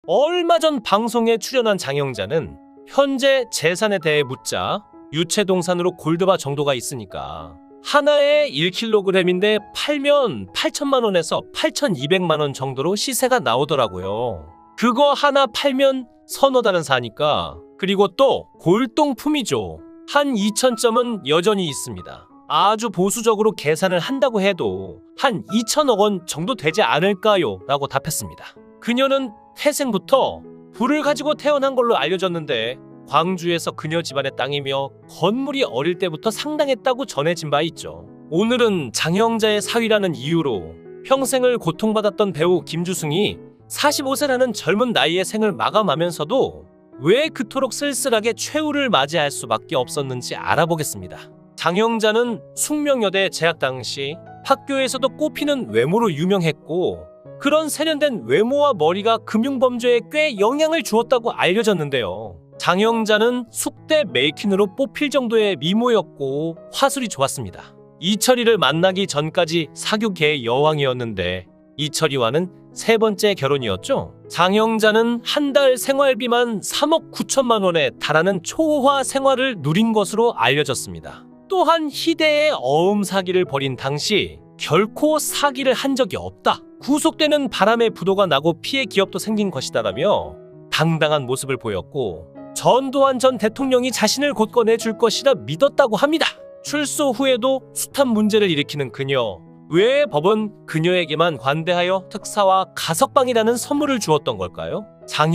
얼마 전 방송에 출연한 장영자는 현재 재산에 대해 묻자 유체동산으로 골드바 정도가 있으니까 하나에 1kg인데 팔면 8천만 원에서 8,200만 원 정도로 시세가 나오더라고요. 그거 하나 팔면 서너 달은 사니까. 그리고 또 골동품이죠. 한 2,000점은 여전히 있습니다. 아주 보수적으로 계산을 한다고 해도 한 2천억 원 정도 되지 않을까요? 라고 답했습니다. 그녀는 태생부터 불을 가지고 태어난 걸로 알려졌는데 광주에서 그녀 집안의 땅이며 건물이 어릴 때부터 상당했다고 전해진 바 있죠. 오늘은 장영자의 사위라는 이유로 평생을 고통받았던 배우 김주승이 45세라는 젊은 나이에 생을 마감하면서도 왜 그토록 쓸쓸하게 최후를 맞이할 수밖에 없었는지 알아보겠습니다. 장영자는 숙명여대 재학 당시 학교에서도 꼽히는 외모로 유명했고 그런 세련된 외모와 머리가 금융범죄에 꽤 영향을 주었다고 알려졌는데요. 장영자는 숙대 메이퀸으로 뽑힐 정도의 미모였고 화술이 좋았습니다. 이철이를 만나기 전까지 사교계의 여왕이었는데 이철이와는 세 번째 결혼이었죠. 장영자는 한 달 생활비만 3억 9천만 원에 달하는 초호화 생활을 누린 것으로 알려졌습니다. 또한 희대의 어음 사기를 벌인 당시 결코 사기를 한 적이 없다. 구속되는 바람에 부도가 나고 피해 기업도 생긴 것이다라며 당당한 모습을 보였고 전두환 전 대통령이 자신을 곧 꺼내줄 것이라 믿었다고 합니다. 출소 후에도 숱한 문제를 일으키는 그녀. 왜 법은 그녀에게만 관대하여 특사와 가석방이라는 선물을 주었던 걸까요?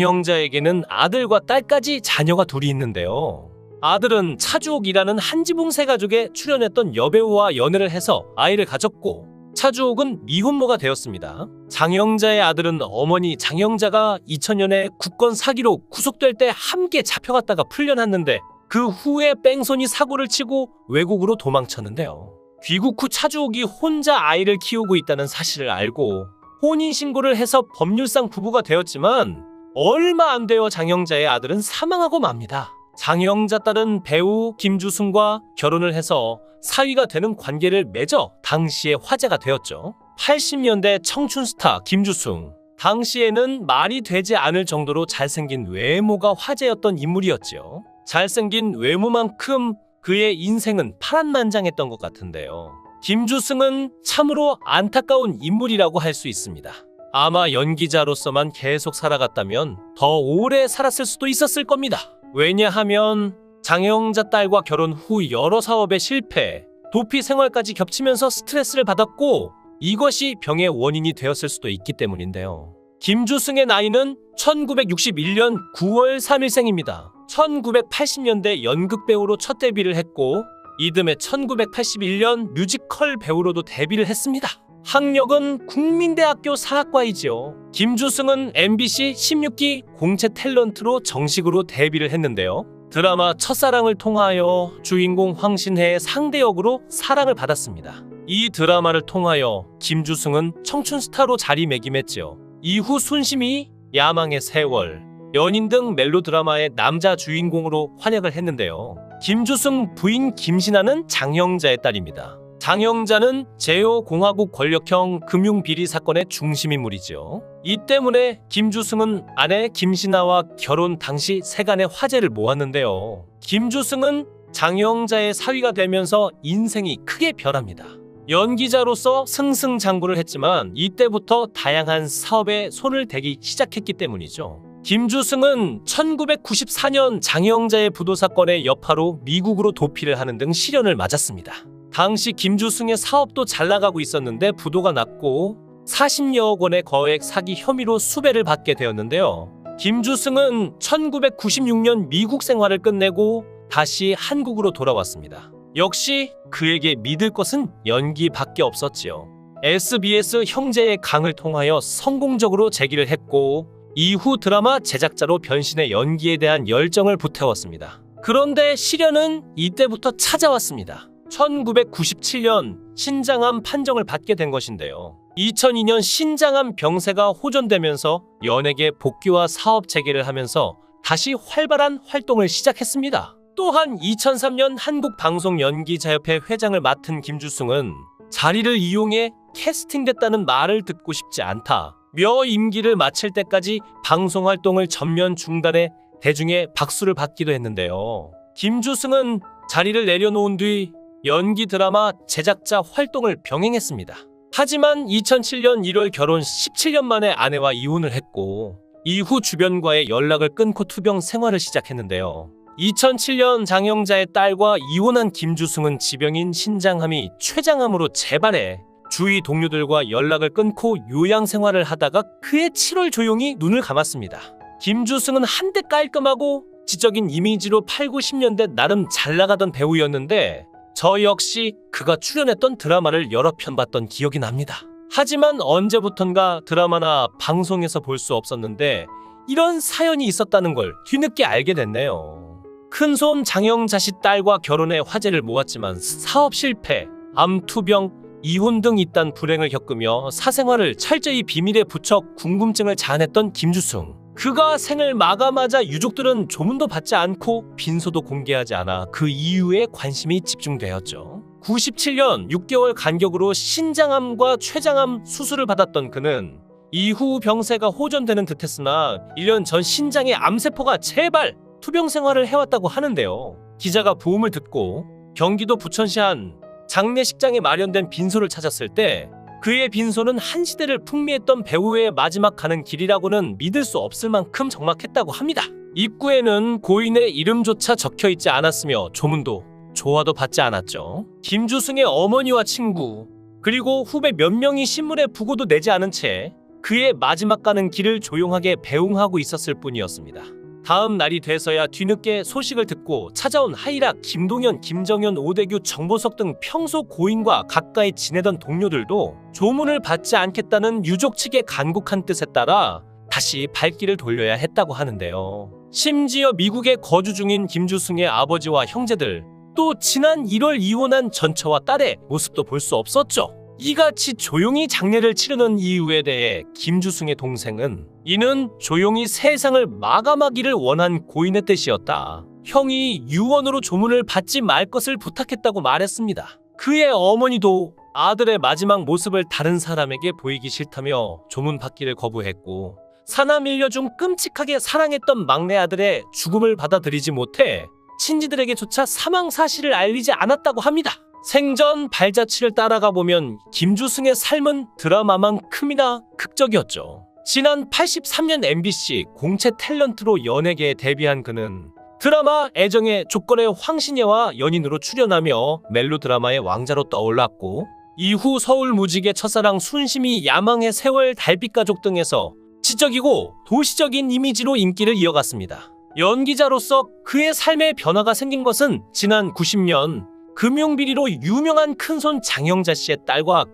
장영자에게는 아들과 딸까지 자녀가 둘이 있는데요. 아들은 차주옥이라는 한지붕세 가족에 출연했던 여배우와 연애를 해서 아이를 가졌고 차주옥은 미혼모가 되었습니다. 장영자의 아들은 어머니 장영자가 2000년에 국권 사기로 구속될 때 함께 잡혀갔다가 풀려났는데 그 후에 뺑소니 사고를 치고 외국으로 도망쳤는데요. 귀국 후 차주옥이 혼자 아이를 키우고 있다는 사실을 알고 혼인신고를 해서 법률상 부부가 되었지만 얼마 안 되어 장영자의 아들은 사망하고 맙니다. 장영자 딸은 배우 김주승과 결혼을 해서 사위가 되는 관계를 맺어 당시에 화제가 되었죠. 80년대 청춘 스타 김주승. 당시에는 말이 되지 않을 정도로 잘생긴 외모가 화제였던 인물이었죠. 잘생긴 외모만큼 그의 인생은 파란만장했던 것 같은데요. 김주승은 참으로 안타까운 인물이라고 할 수 있습니다. 아마 연기자로서만 계속 살아갔다면 더 오래 살았을 수도 있었을 겁니다. 왜냐하면 장영자 딸과 결혼 후 여러 사업에 실패, 도피 생활까지 겹치면서 스트레스를 받았고 이것이 병의 원인이 되었을 수도 있기 때문인데요. 김주승의 나이는 1961년 9월 3일생입니다. 1980년대 연극배우로 첫 데뷔를 했고 이듬해 1981년 뮤지컬 배우로도 데뷔를 했습니다. 학력은 국민대학교 사학과이지요. 김주승은 MBC 16기 공채 탤런트로 정식으로 데뷔를 했는데요. 드라마 첫사랑을 통하여 주인공 황신혜의 상대 역으로 사랑을 받았습니다. 이 드라마를 통하여 김주승은 청춘 스타로 자리매김했죠. 이후 순심이, 야망의 세월, 연인 등 멜로드라마의 남자 주인공으로 활약을 했는데요. 김주승 부인 김신아는 장영자의 딸입니다. 장영자는 제5공화국 권력형 금융비리 사건의 중심인물이죠. 이 때문에 김주승은 아내 김신아와 결혼 당시 세간의 화제를 모았는데요. 김주승은 장영자의 사위가 되면서 인생이 크게 변합니다. 연기자로서 승승장구를 했지만 이때부터 다양한 사업에 손을 대기 시작했기 때문이죠. 김주승은 1994년 장영자의 부도 사건의 여파로 미국으로 도피를 하는 등 시련을 맞았습니다. 당시 김주승의 사업도 잘 나가고 있었는데 부도가 났고 40여억 원의 거액 사기 혐의로 수배를 받게 되었는데요. 김주승은 1996년 미국 생활을 끝내고 다시 한국으로 돌아왔습니다. 역시 그에게 믿을 것은 연기밖에 없었지요. SBS 형제의 강을 통하여 성공적으로 재기를 했고 이후 드라마 제작자로 변신해 연기에 대한 열정을 불태웠습니다. 그런데 시련은 이때부터 찾아왔습니다. 1997년 신장암 판정을 받게 된 것인데요. 2002년 신장암 병세가 호전되면서 연예계 복귀와 사업 재개를 하면서 다시 활발한 활동을 시작했습니다. 또한 2003년 한국방송연기자협회 회장을 맡은 김주승은 자리를 이용해 캐스팅됐다는 말을 듣고 싶지 않다. 며 임기를 마칠 때까지 방송 활동을 전면 중단해 대중의 박수를 받기도 했는데요. 김주승은 자리를 내려놓은 뒤 연기 드라마 제작자 활동을 병행했습니다. 하지만 2007년 1월 결혼 17년 만에 아내와 이혼을 했고 이후 주변과의 연락을 끊고 투병 생활을 시작했는데요. 2007년 장영자의 딸과 이혼한 김주승은 지병인 신장암이 췌장암으로 재발해 주위 동료들과 연락을 끊고 요양 생활을 하다가 그해 7월 조용히 눈을 감았습니다. 김주승은 한때 깔끔하고 지적인 이미지로 8, 90년대 나름 잘 나가던 배우였는데 저 역시 그가 출연했던 드라마를 여러 편 봤던 기억이 납니다. 하지만 언제부턴가 드라마나 방송에서 볼 수 없었는데 이런 사연이 있었다는 걸 뒤늦게 알게 됐네요. 큰손 장영자 씨 딸과 결혼해 화제를 모았지만 사업 실패, 암 투병, 이혼 등 이딴 불행을 겪으며 사생활을 철저히 비밀에 붙여 궁금증을 자아냈던 김주승. 그가 생을 마감하자 유족들은 조문도 받지 않고 빈소도 공개하지 않아 그 이유에 관심이 집중되었죠. 97년 6개월 간격으로 신장암과 췌장암 수술을 받았던 그는 이후 병세가 호전되는 듯했으나 1년 전 신장의 암세포가 재발, 투병 생활을 해왔다고 하는데요. 기자가 부음을 듣고 경기도 부천시 한 장례식장에 마련된 빈소를 찾았을 때 그의 빈소는 한 시대를 풍미했던 배우의 마지막 가는 길이라고는 믿을 수 없을 만큼 적막했다고 합니다. 입구에는 고인의 이름조차 적혀있지 않았으며 조문도 조화도 받지 않았죠. 김주승의 어머니와 친구 그리고 후배 몇 명이 신문에 부고도 내지 않은 채 그의 마지막 가는 길을 조용하게 배웅하고 있었을 뿐이었습니다. 다음 날이 돼서야 뒤늦게 소식을 듣고 찾아온 하이라, 김동현, 김정현, 오대규, 정보석 등 평소 고인과 가까이 지내던 동료들도 조문을 받지 않겠다는 유족 측의 간곡한 뜻에 따라 다시 발길을 돌려야 했다고 하는데요. 심지어 미국에 거주 중인 김주승의 아버지와 형제들, 또 지난 1월 이혼한 전처와 딸의 모습도 볼 수 없었죠. 이같이 조용히 장례를 치르는 이유에 대해 김주승의 동생은 이는 조용히 세상을 마감하기를 원한 고인의 뜻이었다. 형이 유언으로 조문을 받지 말 것을 부탁했다고 말했습니다. 그의 어머니도 아들의 마지막 모습을 다른 사람에게 보이기 싫다며 조문 받기를 거부했고 사남 일녀 중 끔찍하게 사랑했던 막내 아들의 죽음을 받아들이지 못해 친지들에게조차 사망 사실을 알리지 않았다고 합니다. 생전 발자취를 따라가 보면 김주승의 삶은 드라마만큼이나 극적이었죠. 지난 83년 MBC 공채 탤런트로 연예계에 데뷔한 그는 드라마 애정의 조건의 황신예와 연인으로 출연하며 멜로드라마의 왕자로 떠올랐고 이후 서울 무지개 첫사랑 순심이 야망의 세월 달빛가족 등에서 지적이고 도시적인 이미지로 인기를 이어갔습니다. 연기자로서 그의 삶에 변화가 생긴 것은 지난 90년 금융비리로 유명한 큰손 장영자 씨의 딸과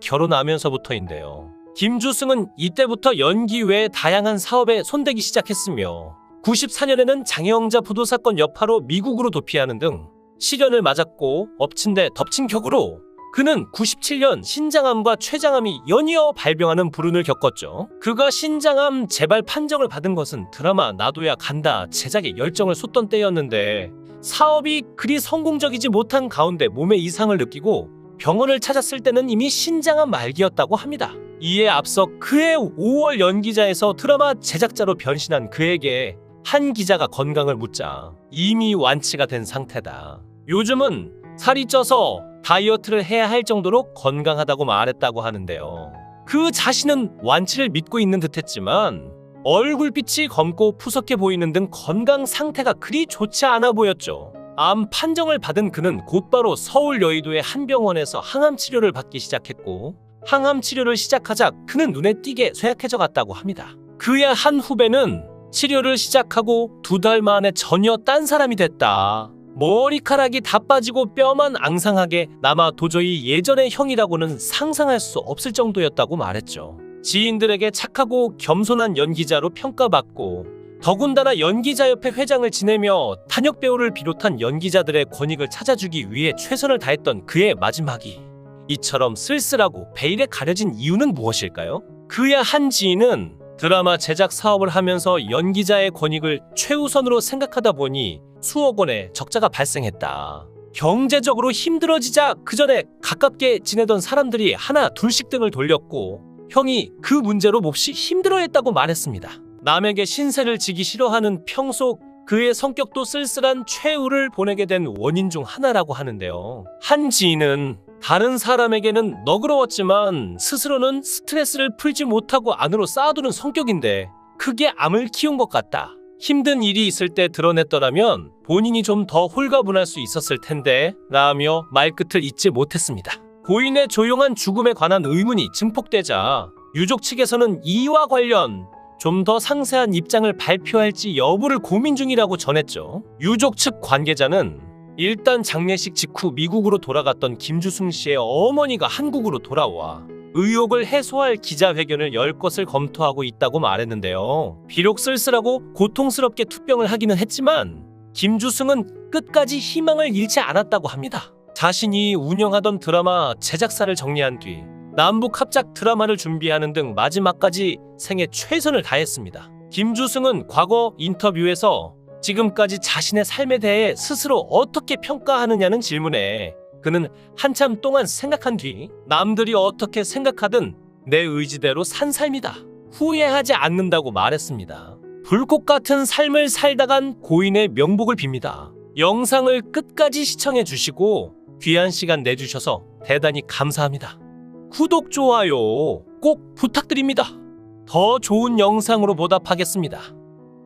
결혼하면서부터인데요. 김주승은 이때부터 연기 외에 다양한 사업에 손대기 시작했으며 94년에는 장영자 부도 사건 여파로 미국으로 도피하는 등 시련을 맞았고 엎친 데 덮친 격으로 그는 97년 신장암과 췌장암이 연이어 발병하는 불운을 겪었죠. 그가 신장암 재발 판정을 받은 것은 드라마 나도야 간다 제작에 열정을 쏟던 때였는데 사업이 그리 성공적이지 못한 가운데 몸에 이상을 느끼고 병원을 찾았을 때는 이미 신장암 말기였다고 합니다. 이에 앞서 그해 5월 연기자에서 드라마 제작자로 변신한 그에게 한 기자가 건강을 묻자 이미 완치가 된 상태다. 요즘은 살이 쪄서 다이어트를 해야 할 정도로 건강하다고 말했다고 하는데요. 그 자신은 완치를 믿고 있는 듯했지만 얼굴빛이 검고 푸석해 보이는 등 건강 상태가 그리 좋지 않아 보였죠. 암 판정을 받은 그는 곧바로 서울 여의도의 한 병원에서 항암 치료를 받기 시작했고 항암 치료를 시작하자 그는 눈에 띄게 쇠약해져 갔다고 합니다. 그의 한 후배는 치료를 시작하고 2달 만에 전혀 딴 사람이 됐다. 머리카락이 다 빠지고 뼈만 앙상하게 남아 도저히 예전의 형이라고는 상상할 수 없을 정도였다고 말했죠. 지인들에게 착하고 겸손한 연기자로 평가받고 더군다나 연기자협회 회장을 지내며 탄역 배우를 비롯한 연기자들의 권익을 찾아주기 위해 최선을 다했던 그의 마지막이 이처럼 쓸쓸하고 베일에 가려진 이유는 무엇일까요? 그의 한 지인은 드라마 제작 사업을 하면서 연기자의 권익을 최우선으로 생각하다 보니 수억 원의 적자가 발생했다. 경제적으로 힘들어지자 그 전에 가깝게 지내던 사람들이 하나 둘씩 등을 돌렸고 형이 그 문제로 몹시 힘들어했다고 말했습니다. 남에게 신세를 지기 싫어하는 평소 그의 성격도 쓸쓸한 최후를 보내게 된 원인 중 하나라고 하는데요. 한 지인은 다른 사람에게는 너그러웠지만 스스로는 스트레스를 풀지 못하고 안으로 쌓아두는 성격인데 크게 암을 키운 것 같다. 힘든 일이 있을 때 드러냈더라면 본인이 좀 더 홀가분할 수 있었을 텐데 라며 말끝을 잇지 못했습니다. 고인의 조용한 죽음에 관한 의문이 증폭되자 유족 측에서는 이와 관련 좀 더 상세한 입장을 발표할지 여부를 고민 중이라고 전했죠. 유족 측 관계자는 일단 장례식 직후 미국으로 돌아갔던 김주승 씨의 어머니가 한국으로 돌아와 의혹을 해소할 기자회견을 열 것을 검토하고 있다고 말했는데요. 비록 쓸쓸하고 고통스럽게 투병을 하기는 했지만 김주승은 끝까지 희망을 잃지 않았다고 합니다. 자신이 운영하던 드라마 제작사를 정리한 뒤 남북 합작 드라마를 준비하는 등 마지막까지 생애 최선을 다했습니다. 김주승은 과거 인터뷰에서 지금까지 자신의 삶에 대해 스스로 어떻게 평가하느냐는 질문에 그는 한참 동안 생각한 뒤 남들이 어떻게 생각하든 내 의지대로 산 삶이다. 후회하지 않는다고 말했습니다. 불꽃 같은 삶을 살다 간 고인의 명복을 빕니다. 영상을 끝까지 시청해 주시고 귀한 시간 내주셔서 대단히 감사합니다. 구독, 좋아요 꼭 부탁드립니다. 더 좋은 영상으로 보답하겠습니다.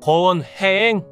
거원행